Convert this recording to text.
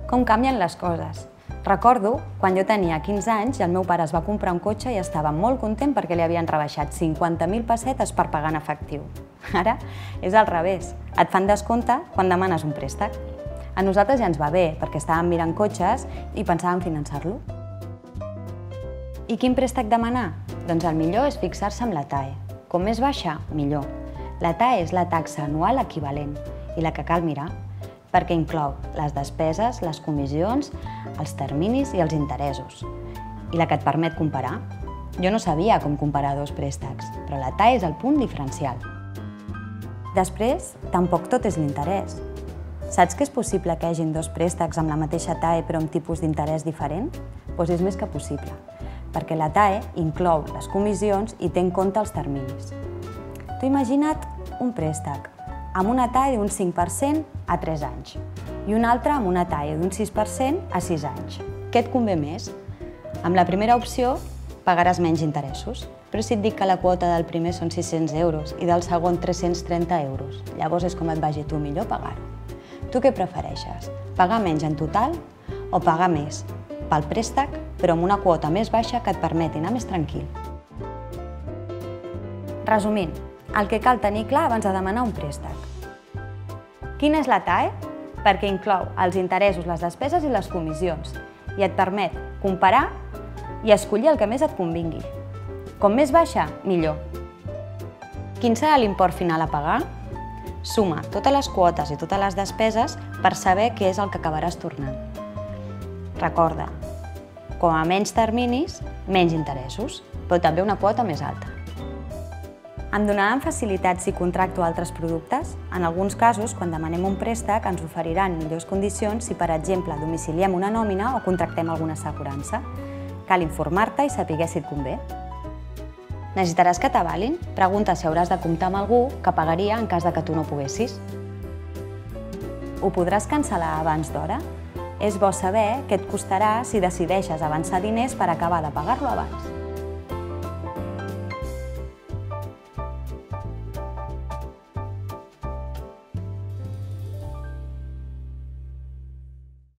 Com canvien les coses. Recordo quan jo tenia 15 anys i el meu pare es va comprar un cotxe i estava molt content perquè li havien rebaixat 50.000 pessetes per pagar en efectiu. Ara és al revés. Et fan descompte quan demanes un préstec. A nosaltres ja ens va bé perquè estàvem mirant cotxes i pensàvem finançar-lo. I quin préstec demanar? Doncs el millor és fixar-se amb la TAE. Com més baixa, millor. La TAE és la taxa anual equivalent i la que cal mirar, perquè inclou les despeses, les comissions, els terminis i els interessos, i la que et permet comparar. Jo no sabia com comparar dos préstecs, però la TAE és el punt diferencial. Després, tampoc tot és l'interès. Saps que és possible que hi hagin dos préstecs amb la mateixa TAE però amb tipus d'interès diferent? Doncs és més que possible, perquè la TAE inclou les comissions i té en compte els terminis. Tu imagina't un préstec amb una TAE d'un 5% a 3 anys i un altre amb una TAE d'un 6% a 6 anys. Què et convé més? Amb la primera opció pagaràs menys interessos, però si et dic que la quota del primer són 600 euros i del segon 330 euros, llavors és com et vagi tu millor pagar-ho. Tu què prefereixes? Pagar menys en total o pagar més pel préstec, però amb una quota més baixa que et permeti anar més tranquil? Resumint, el que cal tenir clar abans de demanar un préstec. Quina és la TAE? Perquè inclou els interessos, les despeses i les comissions i et permet comparar i escollir el que més et convingui. Com més baixa, millor. Quin serà l'import final a pagar? Suma totes les quotes i totes les despeses per saber què és el que acabaràs tornant. Recorda, com a menys terminis, menys interessos, però també una quota més alta. Em donaran facilitats si contracto altres productes? En alguns casos, quan demanem un préstec, ens oferiran millors condicions si, per exemple, domiciliem una nòmina o contractem alguna assegurança. Cal informar-te i saber si et convé. Necessitaràs que t'avalin? Pregunta si hauràs de comptar amb algú que pagaria en cas de que tu no poguessis. Ho podràs cancel·lar abans d'hora? És bo saber què et costarà si decideixes avançar diners per acabar de pagar-lo abans.